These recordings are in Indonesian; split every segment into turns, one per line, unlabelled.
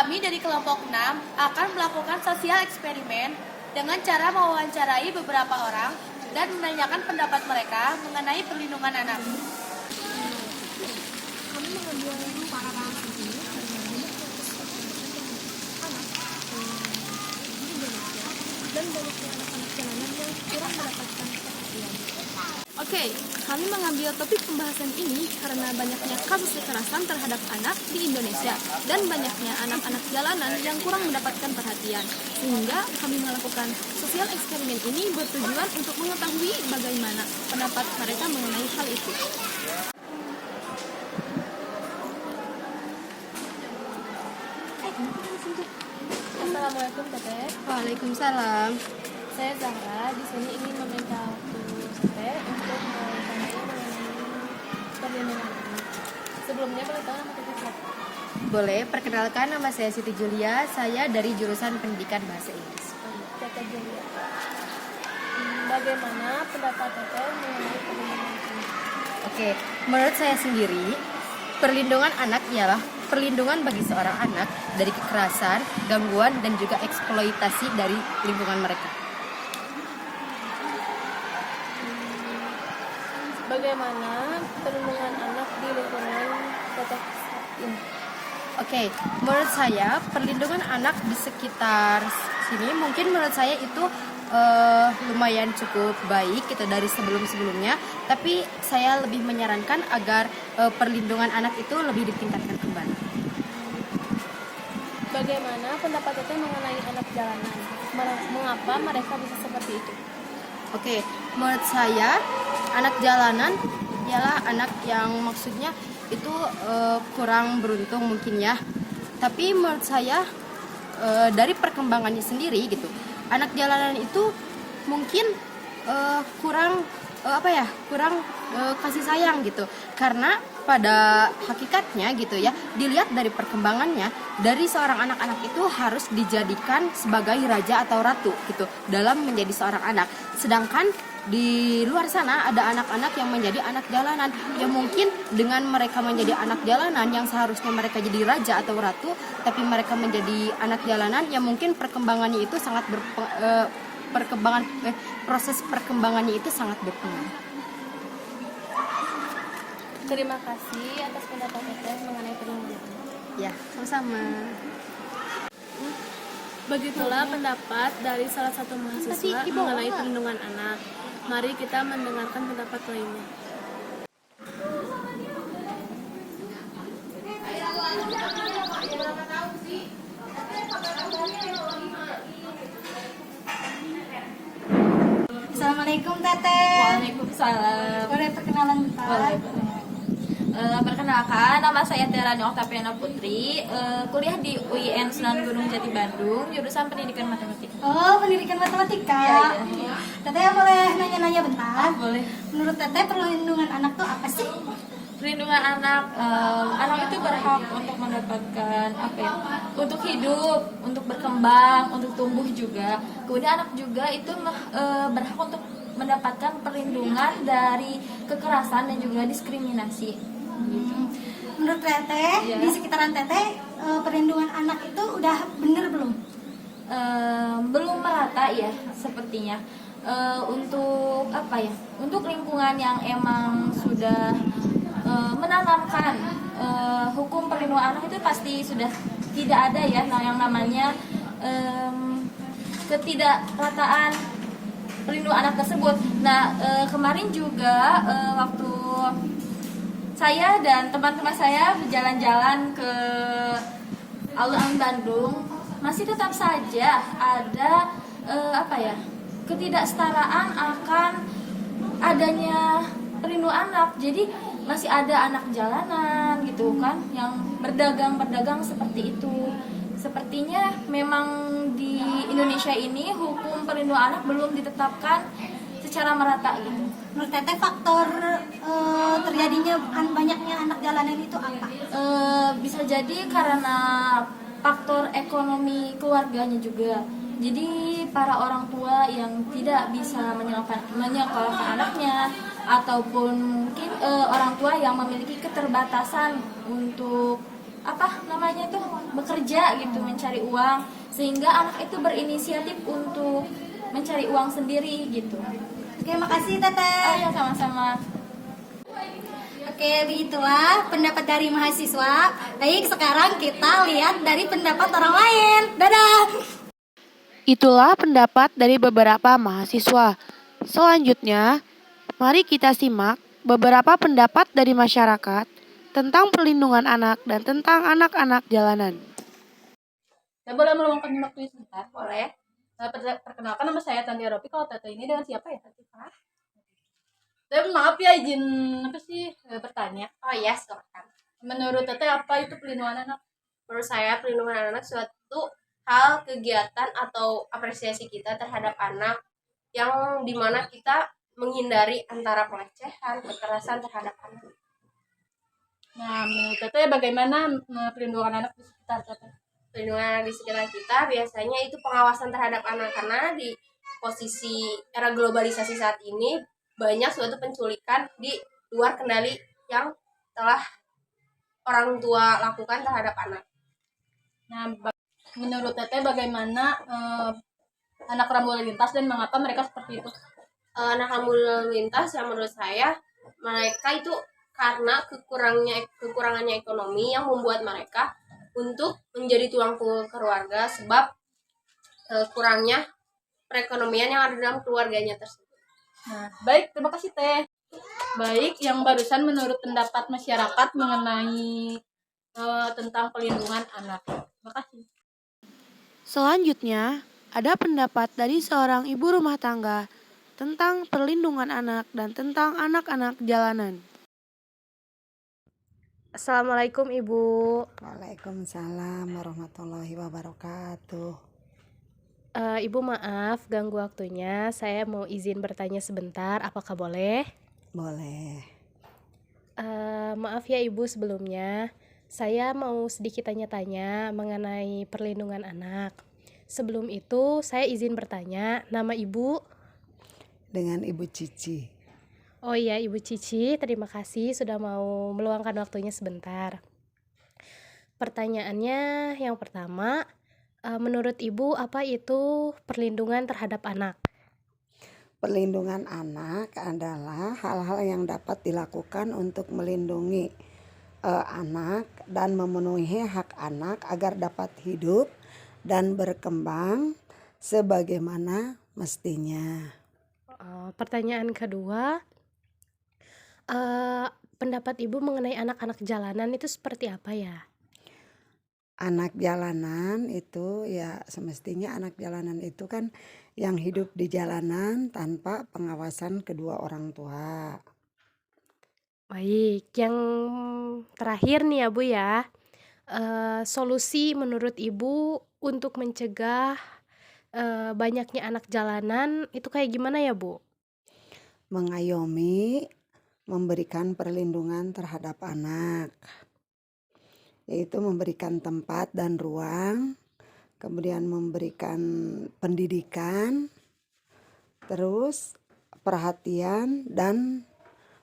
Kami dari kelompok 6 akan melakukan sosial eksperimen dengan cara mewawancarai beberapa orang dan menanyakan pendapat mereka mengenai perlindungan anak.
Kami mengambil para orang ini karena banyak anak di Indonesia dan banyaknya anak-anak jalanan yang kurang mendapatkan perhatian. Oke, kami mengambil topik pembahasan ini karena banyaknya kasus kekerasan terhadap anak di Indonesia dan banyaknya anak-anak jalanan yang kurang mendapatkan perhatian. Sehingga kami melakukan sosial eksperimen ini bertujuan untuk mengetahui bagaimana pendapat mereka mengenai hal itu.
Assalamualaikum Teteh.
Waalaikumsalam.
Saya Zahra. Di sini ingin meminta waktu Teteh untuk bertanya mengenai perlindungan anak. Sebelumnya boleh tahu nama Teteh siapa?
Boleh, perkenalkan nama saya Siti Julia, saya dari jurusan Pendidikan Bahasa Inggris.
Teteh Julia. Bagaimana pendapat Teteh mengenai perlindungan anak?
Oke, menurut saya sendiri, perlindungan anak ialah perlindungan bagi seorang anak dari kekerasan, gangguan, dan juga eksploitasi dari lingkungan mereka.
Bagaimana perlindungan anak di lingkungan Teteh ini?
Oke, menurut saya perlindungan anak di sekitar sini mungkin menurut saya itu lumayan cukup baik gitu dari sebelum-sebelumnya, tapi saya lebih menyarankan agar perlindungan anak itu lebih ditingkatkan kembali.
Bagaimana pendapat Teteh mengenai anak jalanan? Mengapa mereka bisa seperti itu?
Oke, menurut saya anak jalanan ialah anak yang maksudnya itu kurang beruntung mungkin ya. Tapi menurut saya dari perkembangannya sendiri gitu, anak jalanan itu mungkin kurang kurang kasih sayang gitu. Karena pada hakikatnya gitu ya, dilihat dari perkembangannya, dari seorang anak-anak itu harus dijadikan sebagai raja atau ratu gitu dalam menjadi seorang anak. Sedangkan di luar sana ada anak-anak yang menjadi anak jalanan, yang mungkin dengan mereka menjadi anak jalanan yang seharusnya mereka jadi raja atau ratu, tapi mereka menjadi anak jalanan yang mungkin perkembangannya itu sangat proses perkembangannya itu sangat berpengaruh.
Terima kasih atas pendapat Teteh mengenai perlindungan anak.
Ya, sama-sama.
Begitulah pendapat dari salah satu mahasiswa mengenai perlindungan anak. Mari kita mendengarkan pendapat lainnya.
Assalamualaikum Teteh.
Waalaikumsalam.
Boleh perkenalan bentar?
Perkenalkan, nama saya Terani Oktaviana Putri, kuliah di UIN Sunan Gunung Jati Bandung, jurusan Pendidikan Matematika.
Oh, pendidikan matematika.
Iya.
Teteh boleh nanya-nanya bentar?
Boleh.
Menurut Teteh perlindungan anak tuh apa sih?
Perlindungan anak, anak itu berhak untuk mendapatkan untuk hidup, untuk berkembang, untuk tumbuh juga. Kemudian anak juga itu berhak untuk mendapatkan perlindungan dari kekerasan dan juga diskriminasi.
Menurut Teteh,
Iya.
di sekitaran Teteh perlindungan anak itu udah bener belum?
Belum merata ya sepertinya. Untuk untuk lingkungan yang emang sudah menanamkan hukum perlindungan anak itu pasti sudah tidak ada ya yang namanya ketidakrataan perlindungan anak tersebut. Nah, kemarin juga waktu saya dan teman-teman saya berjalan-jalan ke alun-alun Bandung, masih tetap saja ada ketidaksetaraan akan adanya perlindungan anak. Jadi masih ada anak jalanan gitu kan yang berdagang seperti itu. Sepertinya memang di Indonesia ini hukum perlindungan anak belum ditetapkan secara merata gitu.
Menurut Teteh faktor terjadinya banyaknya anak jalanan itu apa?
Bisa jadi karena faktor ekonomi keluarganya juga. Jadi para orang tua yang tidak bisa menyekolahkan anaknya, ataupun mungkin orang tua yang memiliki keterbatasan untuk apa namanya itu bekerja gitu, mencari uang, sehingga anak itu berinisiatif untuk mencari uang sendiri gitu.
Oke, makasih Teteh.
Oh ya, sama-sama.
Oke, begitulah pendapat dari mahasiswa. Baik, sekarang kita lihat dari pendapat orang lain. Dadah.
Itulah pendapat dari beberapa mahasiswa. Selanjutnya, mari kita simak beberapa pendapat dari masyarakat tentang perlindungan anak dan tentang anak-anak jalanan.
Saya boleh meluangkan waktu sebentar? Boleh. Perkenalkan, nama saya Tandia Ropi. Kalau Tete ini dengan siapa ya? Saya maaf ya, izin bertanya.
Oh iya, silakan.
Menurut Tete apa itu pelindungan anak?
Menurut saya perlindungan anak suatu hal, kegiatan atau apresiasi kita terhadap anak yang dimana kita menghindari antara pelecehan, kekerasan terhadap anak.
Nah, menurut Tete bagaimana pelindungan anak di sekitar Tete?
Perlindungan anak di sekitar kita biasanya itu pengawasan terhadap anak, karena di posisi era globalisasi saat ini banyak suatu penculikan di luar kendali yang telah orang tua lakukan terhadap anak.
Nah, menurut Tete bagaimana anak rambu lalu lintas dan mengapa mereka seperti itu?
Anak rambu lalu lintas yang menurut saya mereka itu karena kekurangannya ekonomi yang membuat mereka untuk menjadi tulang punggung keluarga, sebab kurangnya perekonomian yang ada dalam keluarganya tersebut.
Nah, baik, terima kasih Teh. Baik, yang barusan menurut pendapat masyarakat mengenai tentang pelindungan anak. Terima kasih.
Selanjutnya, ada pendapat dari seorang ibu rumah tangga tentang perlindungan anak dan tentang anak-anak jalanan. Assalamualaikum Ibu.
Waalaikumsalam warahmatullahi wabarakatuh.
Ibu maaf ganggu waktunya, saya mau izin bertanya sebentar, apakah boleh?
Boleh.
Maaf ya Ibu sebelumnya, saya mau sedikit tanya-tanya mengenai perlindungan anak. Sebelum itu saya izin bertanya, nama Ibu?
Dengan Ibu Cici.
Oh iya Ibu Cici, terima kasih sudah mau meluangkan waktunya sebentar. Pertanyaannya yang pertama, menurut Ibu apa itu perlindungan terhadap anak?
Perlindungan anak adalah hal-hal yang dapat dilakukan untuk melindungi anak dan memenuhi hak anak agar dapat hidup dan berkembang sebagaimana mestinya.
Pertanyaan kedua, pendapat Ibu mengenai anak-anak jalanan itu seperti apa ya?
Anak jalanan itu ya semestinya anak jalanan itu kan yang hidup di jalanan tanpa pengawasan kedua orang tua.
Baik, yang terakhir nih ya Bu ya, solusi menurut Ibu untuk mencegah banyaknya anak jalanan itu kayak gimana ya Bu?
Mengayomi, memberikan perlindungan terhadap anak, yaitu memberikan tempat dan ruang, kemudian memberikan pendidikan, terus perhatian dan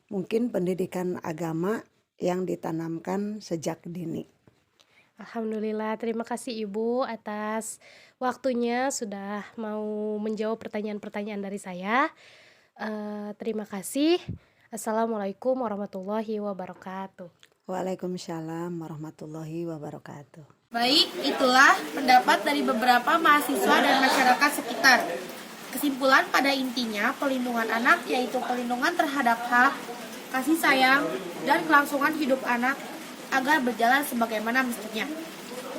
mungkin pendidikan agama yang ditanamkan sejak dini.
Alhamdulillah, terima kasih Ibu atas waktunya sudah mau menjawab pertanyaan-pertanyaan dari saya. Terima kasih. Assalamualaikum warahmatullahi wabarakatuh.
Waalaikumsalam warahmatullahi wabarakatuh.
Baik, itulah pendapat dari beberapa mahasiswa dan masyarakat sekitar. Kesimpulan pada intinya, perlindungan anak yaitu perlindungan terhadap hak, kasih sayang, dan kelangsungan hidup anak agar berjalan sebagaimana mestinya.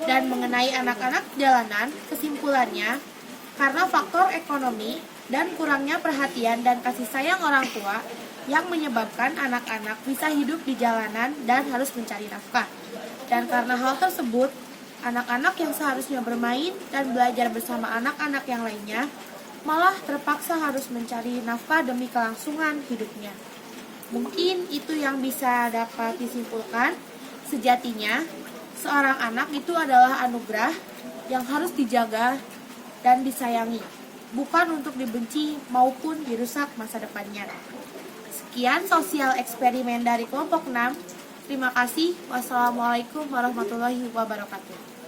Dan mengenai anak-anak jalanan, kesimpulannya, karena faktor ekonomi dan kurangnya perhatian dan kasih sayang orang tua yang menyebabkan anak-anak bisa hidup di jalanan dan harus mencari nafkah. Dan karena hal tersebut, anak-anak yang seharusnya bermain dan belajar bersama anak-anak yang lainnya malah terpaksa harus mencari nafkah demi kelangsungan hidupnya. Mungkin itu yang bisa dapat disimpulkan. Sejatinya, seorang anak itu adalah anugerah yang harus dijaga dan disayangi, bukan untuk dibenci maupun dirusak masa depannya. Sekian sosial eksperimen dari kelompok 6. Terima kasih. Wassalamualaikum warahmatullahi wabarakatuh.